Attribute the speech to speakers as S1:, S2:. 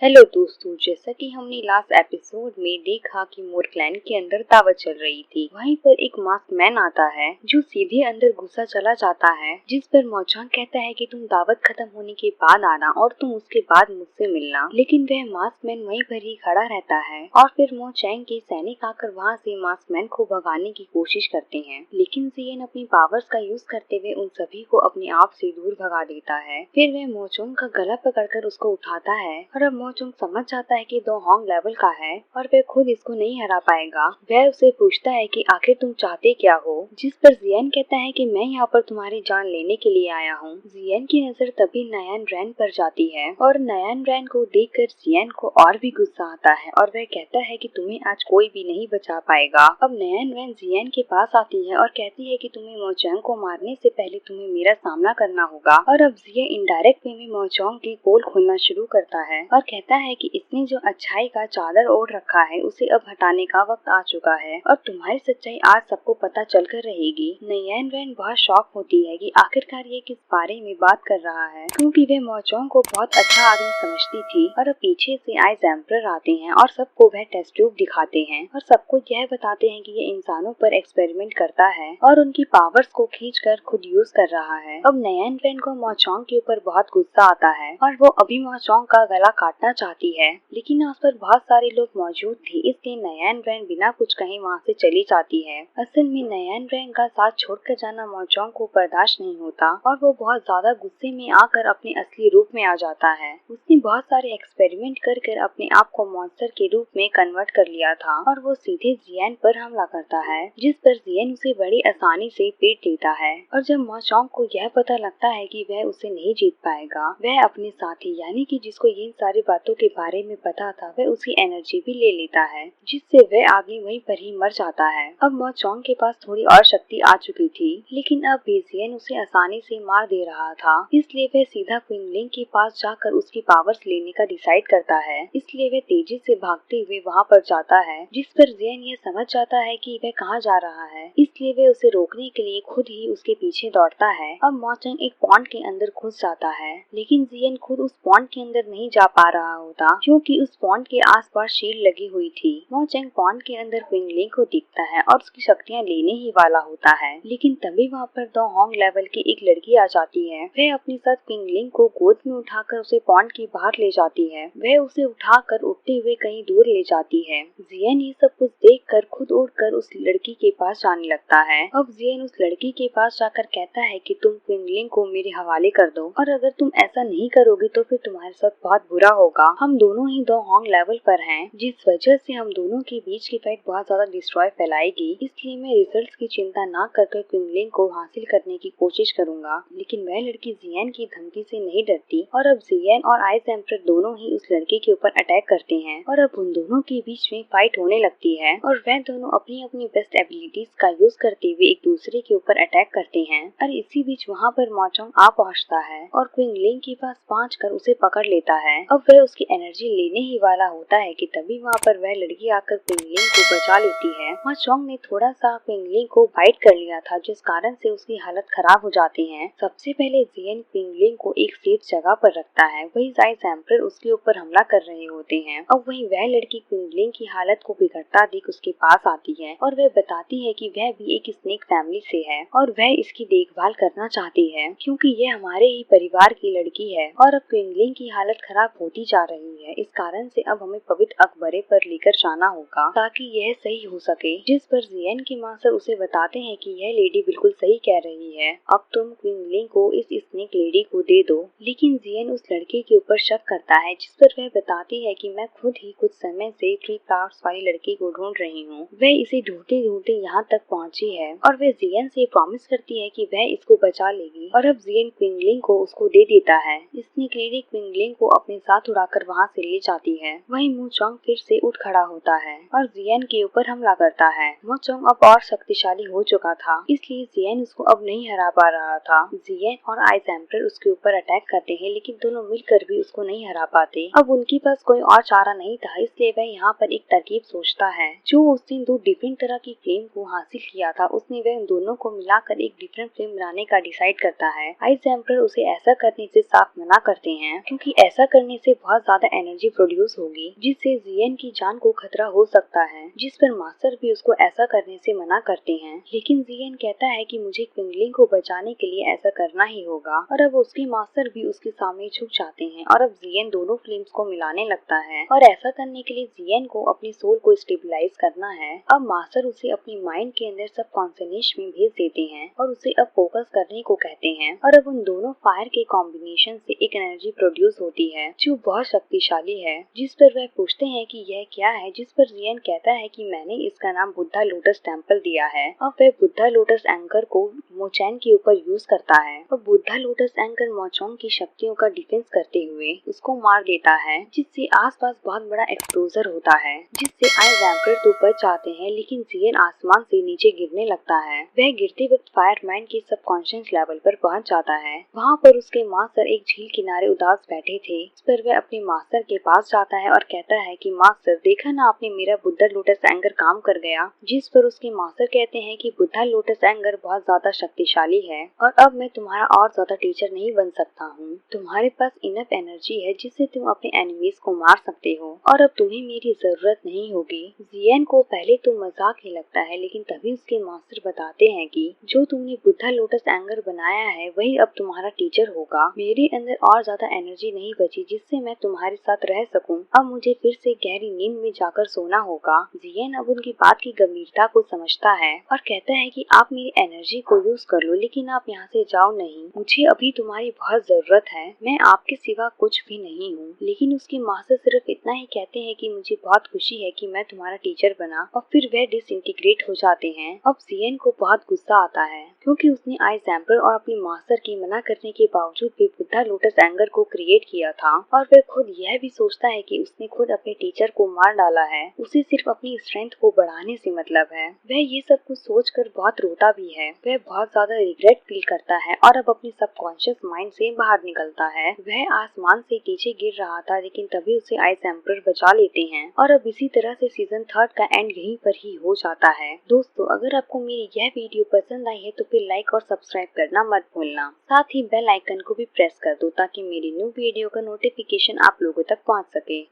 S1: Hello दोस्तों, जैसा कि हमने लास्ट एपिसोड में देखा कि मोरक्लैंड के अंदर दावत चल रही थी। वहीं पर एक मास्क मैन आता है जो सीधे अंदर घुसा चला जाता है, जिस पर मोचांग कहता है कि तुम दावत खत्म होने के बाद आना और तुम उसके बाद मुझसे मिलना। लेकिन वह मास्क मैन वहीं पर ही खड़ा रहता है और फिर मोचांग के सैनिक आकर वहाँ से मास्क मैन को भगाने की कोशिश करते हैं। लेकिन जियन अपनी पावर्स का यूज करते हुए उन सभी को अपने आप से दूर भगा देता है। फिर वह मोचोंग का गला पकड़कर उसको उठाता है और अब मोचोंग समझ जाता है कि दो होंग लेवल का है और वह खुद इसको नहीं हरा पाएगा। वह उसे पूछता है कि आखिर तुम चाहते क्या हो, जिस पर जियन कहता है कि मैं यहाँ पर तुम्हारी जान लेने के लिए आया हूँ। जियन की नजर तभी नयान रैन पर जाती है और नयान रैन को देखकर जियन को और भी गुस्सा आता है और वह कहता है कि तुम्हें आज कोई भी नहीं बचा पाएगा। अब नयान रैन जियन के पास आती है और कहती है कि तुम्हें मोचांग को मारने से पहले तुम्हें मेरा सामना करना होगा। और अब जियन इनडायरेक्ट वे में मोचांग की पोल खोलना शुरू करता है और कहता है कि इसने जो अच्छाई का चादर ओढ़ रखा है उसे अब हटाने का वक्त आ चुका है और तुम्हारी सच्चाई आज सबको पता चलकर रहेगी। नयान रैन बहुत शॉक होती है कि आखिरकार ये किस बारे में बात कर रहा है, क्योंकि वे मोचांग को बहुत अच्छा आदमी समझती थी। और अब पीछे से आइस एम्परर आते हैं और सबको वह टेस्ट ट्यूब दिखाते हैं और सबको यह बताते हैं कि ये इंसानों पर एक्सपेरिमेंट करता है और उनकी पावर्स को खींच कर खुद यूज कर रहा है। अब नयान रैन को मोचांग के ऊपर बहुत गुस्सा आता है और वो अभी मोचांग का गला काटना चाहती है, लेकिन आस पर बहुत सारे लोग मौजूद थे, इसलिए नयान रैन बिना कुछ कहे वहाँ से चली जाती है। असल में नयान रैन का साथ छोड़कर जाना मोचांग को बर्दाश्त नहीं होता और वो बहुत ज्यादा गुस्से में आकर अपने असली रूप में आ जाता है। उसने बहुत सारे एक्सपेरिमेंट कर अपने आप को मॉन्स्टर के रूप में कन्वर्ट कर लिया था और वो सीधे जियन पर हमला करता है, जिस पर जियन उसे बड़ी आसानी से पीट लेता है। और जब मोचांग को यह पता लगता है कि वह उसे नहीं जीत पाएगा, वह अपने साथी यानी कि जिसको इन सारी बातों के बारे में पता था, वह उसकी एनर्जी भी ले लेता है, जिससे वह आदमी वहीं पर ही मर जाता है। अब मोचांग के पास थोड़ी और शक्ति आ चुकी थी, लेकिन अब जियन उसे आसानी से मार दे रहा था, इसलिए वह सीधा क्विंगलिंग के पास जाकर उसकी पावर्स लेने का डिसाइड करता है। इसलिए वह तेजी से भागते हुए वहाँ पर जाता है, जिस पर जियन ये समझ जाता है कि वह कहाँ जा रहा है, इसलिए वह उसे रोकने के लिए खुद ही उसके पीछे दौड़ता है। अब मोचांग एक पॉन्ड के अंदर घुस जाता है, लेकिन जियन खुद उस पॉन्ड के अंदर नहीं जा पा रहा होता, क्योंकि उस पॉन्ड के आसपास शील्ड लगी हुई थी। मोचांग पॉन्ड के अंदर क्विंगलिंग को दिखता है और उसकी शक्तियाँ लेने ही वाला होता है, लेकिन तभी वहाँ पर दो होंग लेवल की एक लड़की आ जाती है। वह अपने साथ क्विंगलिंग को गोद में उठाकर उसे पॉन्ड के बाहर ले जाती है। वह उसे उठाकर उड़ते हुए कहीं दूर ले जाती है। जियन ये सब कुछ देखकर खुद उड़कर उस लड़की के पास जाने लगता है। अब जियन उस लड़की के पास जाकर कहता है कि तुम क्विंगलिंग को मेरे हवाले कर दो और अगर तुम ऐसा नहीं करोगे तो फिर तुम्हारे साथ बहुत बुरा होगा। हम दोनों ही दो होंग लेवल पर हैं, जिस वजह से हम दोनों के बीच की फाइट बहुत ज्यादा डिस्ट्रॉय फैलाएगी, इसलिए मैं रिजल्ट्स की चिंता न करके क्विंगलिंग को हासिल करने की कोशिश करूंगा। लेकिन वह लड़की जियन की धमकी से नहीं डरती और अब जियन और आइस एम्परर दोनों ही उस लड़के के ऊपर अटैक करते हैं और अब उन दोनों के बीच में फाइट होने लगती है और वह दोनों अपनी अपनी बेस्ट एबिलिटीज का यूज करते हुए एक दूसरे के ऊपर अटैक करते हैं। और इसी बीच वहाँ पर मोचांग आ पहुँचता है और क्विंगलिंग के पास पहुँच कर उसे पकड़ लेता है। अब वह उसकी एनर्जी लेने ही वाला होता है कि तभी वहाँ पर वह लड़की आकर क्विंगलिंग को बचा लेती है। मोचांग ने थोड़ा सा क्विंगलिंग को बाइट कर लिया था, जिस कारण से उसकी हालत खराब हो जाती है। सबसे पहले जियन क्विंगलिंग को एक सेफ जगह पर रखता है, वही आइस एम्परर उसके ऊपर हमला कर रहे होते हैं। अब वही वह लड़की क्विंगलिंग की हालत को बिगड़ता देख उसके पास आती है और वह बताती है कि वह भी एक स्नेक फैमिली से है और वह इसकी देखभाल करना चाहती है, क्योंकि यह हमारे ही परिवार की लड़की है। और अब क्विंगलिंग की हालत खराब होती जा रही है, इस कारण से अब हमें पवित्र अकबरे पर लेकर जाना होगा ताकि यह सही हो सके। जिस पर जियन के मास्टर उसे बताते हैं कि यह लेडी बिल्कुल सही कह रही है, अब तुम क्विंगलिंग को इस स्नेक लेडी को दे दो। लेकिन जियन उस लड़के के ऊपर शक करता है, जिस पर वह बताती है कि मैं खुद ही कुछ समय से 3 फ्लावर्स वाली लड़की को ढूंढ रही हूँ। वह इसे ढूंढते ढूंढते यहाँ तक पहुँची है और वह जियन से प्रॉमिस करती है कि वह इसको बचा लेगी। और अब जियन क्विंगलिंग को उसको दे देता है। स्नेक लेडी क्विंगलिंग को अपने साथ उड़ाकर वहाँ से ले जाती है। वहीं मोचांग फिर से उठ खड़ा होता है और जियन के ऊपर हमला करता है। मोचांग अब और शक्तिशाली हो चुका था, इसलिए जियन उसको अब नहीं हरा पा रहा था। जियन और आइस एम्परर उसके ऊपर अटैक करते हैं, लेकिन दोनों मिलकर भी उसको नहीं हरा पाते। अब उनके पास कोई और चारा नहीं था, इसलिए वह यहाँ पर एक तरकीब सोचता है। जो उसने 2 डिफरेंट तरह की फ्लेम को हासिल किया था, उसने वह दोनों को मिलाकर एक डिफरेंट फ्लेम बनाने का डिसाइड करता है। आइस एम्परर उसे ऐसा करने से साफ मना करते हैं, क्योंकि ऐसा करने से बहुत ज्यादा एनर्जी प्रोड्यूस होगी जिससे जियन की जान को खतरा हो सकता है, जिस पर मास्टर भी उसको ऐसा करने से मना करते हैं। लेकिन जियन कहता है कि मुझे क्विंगलिंग को बचाने के लिए ऐसा करना ही होगा और अब उसके मास्टर भी उसके सामने झुक जाते हैं और अब जियन दोनों फ्लेम्स को मिलाने लगता है और ऐसा करने के लिए जियन को अपनी सोल को स्टेबलाइज करना है। अब मास्टर उसे अपनी माइंड के अंदर सब कॉन्सनेश में भेज देते हैं और उसे अब फोकस करने को कहते हैं और अब उन दोनों फायर के कॉम्बिनेशन से एक एनर्जी प्रोड्यूस होती है जो बहुत शक्तिशाली है, जिस पर वह पूछते हैं कि यह क्या है, जिस पर जियन कहता है कि मैंने इसका नाम बुद्धा लोटस टेम्पल दिया है। अब वह बुद्धा लोटस एंकर को मोचैन के ऊपर यूज करता है और बुद्धा लोटस एंकर मोचोंग की शक्तियों का डिफेंस करते हुए उसको मार देता है, जिससे आसपास बहुत बड़ा एक्सप्लोजर होता है, जिससे आइस एम्परर तो बच जाते हैं लेकिन जियन आसमान से नीचे गिरने लगता है। वह गिरते वक्त फायरमैन के सबकॉन्शियस लेवल पर पहुंच जाता है। वहाँ पर उसके मास्टर एक झील किनारे उदास बैठे थे, इस पर वह अपने मास्टर के पास जाता है और कहता है कि मास्टर देखा ना आपने मेरा बुद्धा लोटस एंगर काम कर गया, जिस पर उसके मास्टर कहते हैं कि बुद्धा लोटस एंगर बहुत ज्यादा शक्तिशाली है और अब मैं तुम्हारा और ज्यादा टीचर नहीं बन सकता हूँ। तुम्हारे पास इनफ एनर्जी है जिससे तुम अपने एनिमीज को मार सकते हो और अब तुम्हें मेरी जरूरत नहीं होगी। जियन को पहले तो मजाक ही लगता है लेकिन तभी उसके मास्टर बताते हैं कि जो तुमने बुद्धा लोटस एंगर बनाया है वही अब तुम्हारा टीचर होगा। मेरे अंदर और ज्यादा एनर्जी नहीं बची जिससे मैं तुम्हारे साथ रह सकूं। अब मुझे फिर से गहरी नींद में जाकर सोना होगा। जियन अब उनकी बात की गंभीरता को समझता है और कहता है कि आप मेरी एनर्जी को यूज कर लो लेकिन आप यहाँ से जाओ नहीं, मुझे अभी तुम्हारी बहुत जरूरत है, मैं आपके सिवा कुछ भी नहीं हूँ। लेकिन उसके मास्टर सिर्फ इतना ही कहते हैं कि मुझे बहुत खुशी है कि मैं तुम्हारा टीचर बना और फिर वह डिसइंटीग्रेट हो जाते हैं। अब जियन को बहुत गुस्सा आता है क्योंकि उसने आइस एम्परर और अपने मास्टर की मना करने के बावजूद भी बुद्धा लोटस एंगर को क्रिएट किया था और वह खुद यह भी सोचता है कि उसने खुद अपने टीचर को मार डाला है, उसे सिर्फ अपनी स्ट्रेंथ को बढ़ाने से मतलब है। वह ये सब कुछ सोचकर बहुत रोता भी है। वह बहुत ज्यादा रिग्रेट फील करता है और अब अपनी सबकॉन्शियस माइंड से बाहर निकलता है। वह आसमान से नीचे गिर रहा था लेकिन तभी उसे आइस एम्परर बचा लेते हैं और अब इसी तरह से सीजन 3 का एंड यहीं पर ही हो जाता है। दोस्तों अगर आपको मेरी यह वीडियो पसंद आई है तो फिर लाइक और सब्सक्राइब करना मत भूलना, साथ ही बेल आइकन को भी प्रेस कर दो ताकि मेरी न्यू वीडियो का नोटिफिकेशन आप लोगों तक पहुंच सके।